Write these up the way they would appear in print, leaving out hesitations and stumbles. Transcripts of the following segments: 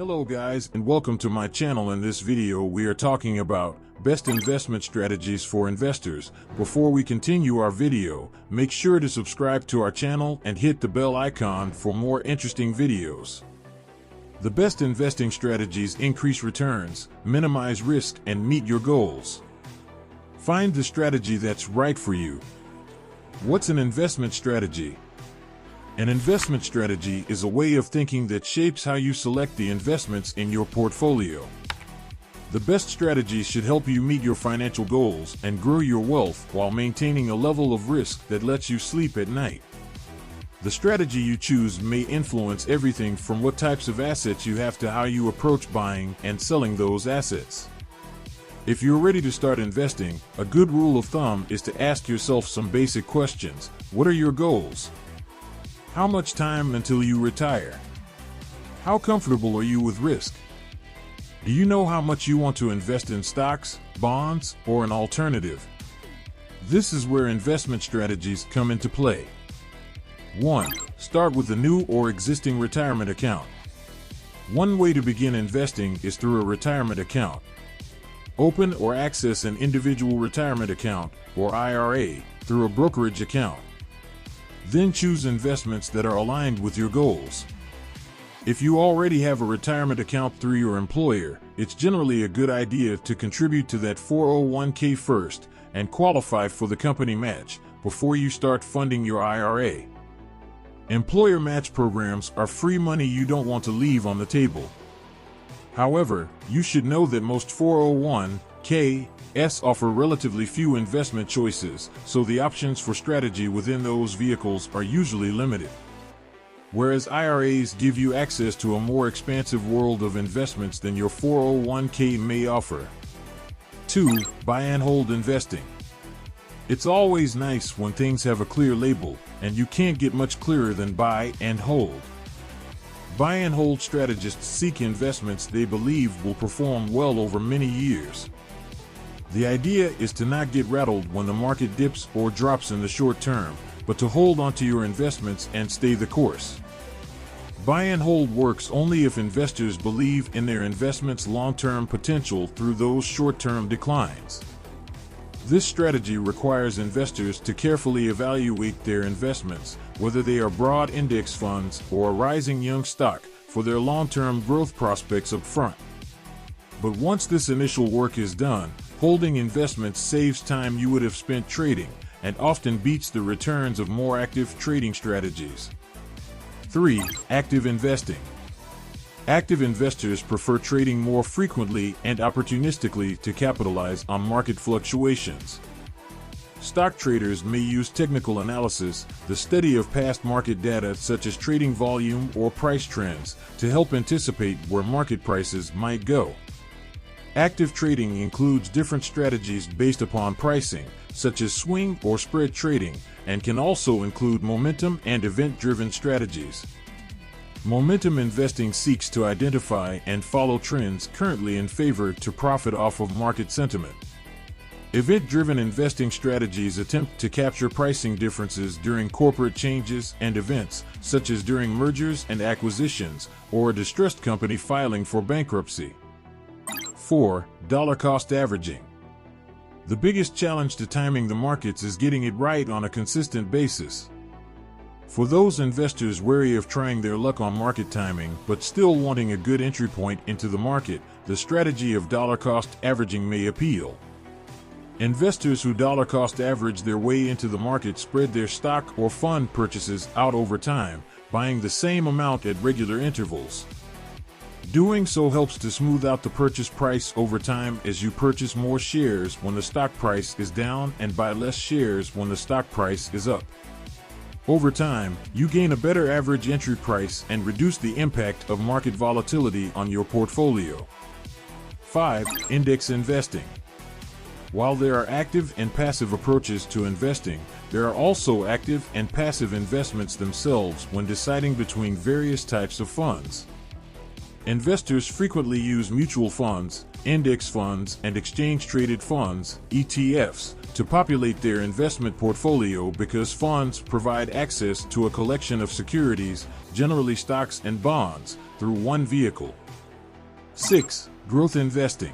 Hello guys, and welcome to my channel. In this video we are talking about best investment strategies for investors. Before we continue our video, make sure to subscribe to our channel and hit the bell icon for more interesting videos. The best investing strategies increase returns, minimize risk, and meet your goals. Find the strategy that's right for you. What's an investment strategy? An investment strategy is a way of thinking that shapes how you select the investments in your portfolio. The best strategies should help you meet your financial goals and grow your wealth while maintaining a level of risk that lets you sleep at night. The strategy you choose may influence everything from what types of assets you have to how you approach buying and selling those assets. If you're ready to start investing, a good rule of thumb is to ask yourself some basic questions. What are your goals? How much time until you retire? How comfortable are you with risk? Do you know how much you want to invest in stocks, bonds, or an alternative? This is where investment strategies come into play. 1. Start with a new or existing retirement account. One way to begin investing is through a retirement account. Open or access an individual retirement account, or IRA, through a brokerage account. Then choose investments that are aligned with your goals. If you already have a retirement account through your employer, it's generally a good idea to contribute to that 401k first and qualify for the company match before you start funding your IRA. Employer match programs are free money you don't want to leave on the table. However, you should know that most 401k's offer relatively few investment choices, so the options for strategy within those vehicles are usually limited. Whereas IRAs give you access to a more expansive world of investments than your 401k may offer. 2. Buy and hold investing. It's always nice when things have a clear label, and you can't get much clearer than buy and hold. Buy and hold strategists seek investments they believe will perform well over many years. The idea is to not get rattled when the market dips or drops in the short term, but to hold onto your investments and stay the course. Buy and hold works only if investors believe in their investments' long-term potential through those short-term declines. This strategy requires investors to carefully evaluate their investments, whether they are broad index funds or a rising young stock, for their long-term growth prospects up front. But once this initial work is done, holding investments saves time you would have spent trading and often beats the returns of more active trading strategies. 3. Active investing. Active investors prefer trading more frequently and opportunistically to capitalize on market fluctuations. Stock traders may use technical analysis, the study of past market data such as trading volume or price trends, to help anticipate where market prices might go. Active trading includes different strategies based upon pricing, such as swing or spread trading, and can also include momentum and event-driven strategies. Momentum investing seeks to identify and follow trends currently in favor to profit off of market sentiment. Event-driven investing strategies attempt to capture pricing differences during corporate changes and events, such as during mergers and acquisitions, or a distressed company filing for bankruptcy. 4. Dollar cost averaging. The biggest challenge to timing the markets is getting it right on a consistent basis. For those investors wary of trying their luck on market timing but still wanting a good entry point into the market, the strategy of dollar cost averaging may appeal. Investors who dollar cost average their way into the market spread their stock or fund purchases out over time, buying the same amount at regular intervals. Doing so helps to smooth out the purchase price over time as you purchase more shares when the stock price is down and buy less shares when the stock price is up. Over time, you gain a better average entry price and reduce the impact of market volatility on your portfolio. 5. Index investing. While there are active and passive approaches to investing, there are also active and passive investments themselves when deciding between various types of funds. Investors frequently use mutual funds, index funds, and exchange-traded funds, ETFs, to populate their investment portfolio because funds provide access to a collection of securities, generally stocks and bonds, through one vehicle. 6. Growth investing.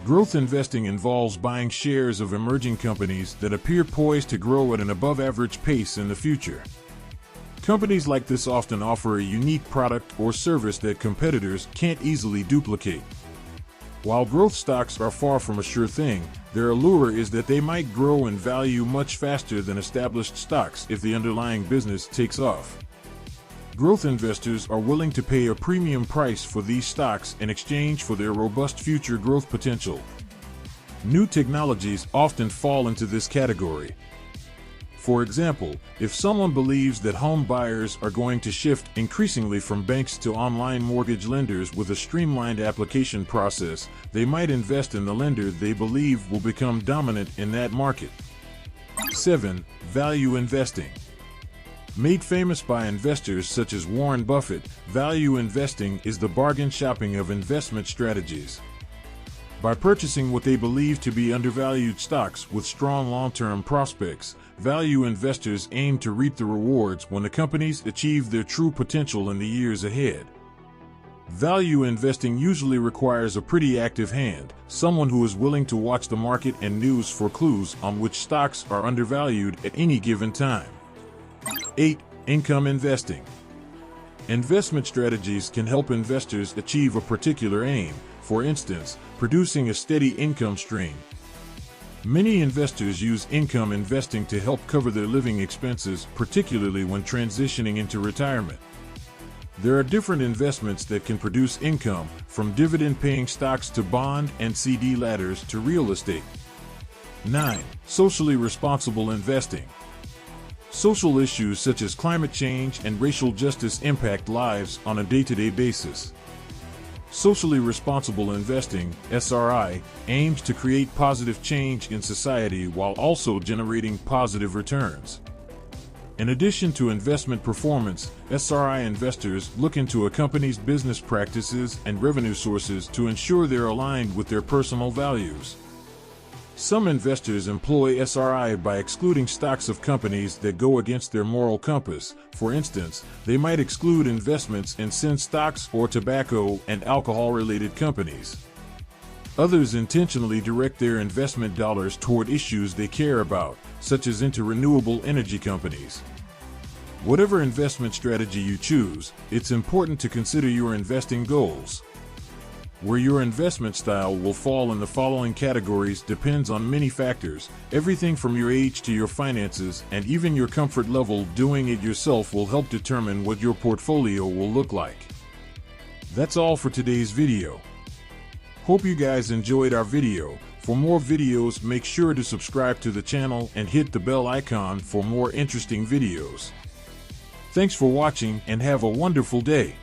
Growth investing involves buying shares of emerging companies that appear poised to grow at an above-average pace in the future. Companies like this often offer a unique product or service that competitors can't easily duplicate. While growth stocks are far from a sure thing, their allure is that they might grow in value much faster than established stocks if the underlying business takes off. Growth investors are willing to pay a premium price for these stocks in exchange for their robust future growth potential. New technologies often fall into this category. For example, if someone believes that home buyers are going to shift increasingly from banks to online mortgage lenders with a streamlined application process, they might invest in the lender they believe will become dominant in that market. 7. Value investing. Made famous by investors such as Warren Buffett, value investing is the bargain shopping of investment strategies. By purchasing what they believe to be undervalued stocks with strong long-term prospects, value investors aim to reap the rewards when the companies achieve their true potential in the years ahead. Value investing usually requires a pretty active hand, someone who is willing to watch the market and news for clues on which stocks are undervalued at any given time. 8. Income investing. Investment strategies can help investors achieve a particular aim, for instance, producing a steady income stream. Many investors use income investing to help cover their living expenses, particularly when transitioning into retirement. There are different investments that can produce income, from dividend-paying stocks to bond and CD ladders to real estate. 9. Socially responsible investing. Social issues such as climate change and racial justice impact lives on a day-to-day basis. Socially responsible investing, SRI, aims to create positive change in society while also generating positive returns. In addition to investment performance, SRI investors look into a company's business practices and revenue sources to ensure they're aligned with their personal values. Some investors employ SRI by excluding stocks of companies that go against their moral compass. For instance, they might exclude investments in sin stocks or tobacco and alcohol-related companies. Others intentionally direct their investment dollars toward issues they care about, such as into renewable energy companies. Whatever investment strategy you choose, it's important to consider your investing goals. Where your investment style will fall in the following categories depends on many factors. Everything from your age to your finances and even your comfort level doing it yourself will help determine what your portfolio will look like. That's all for today's video. Hope you guys enjoyed our video. For more videos, make sure to subscribe to the channel and hit the bell icon for more interesting videos. Thanks for watching and have a wonderful day.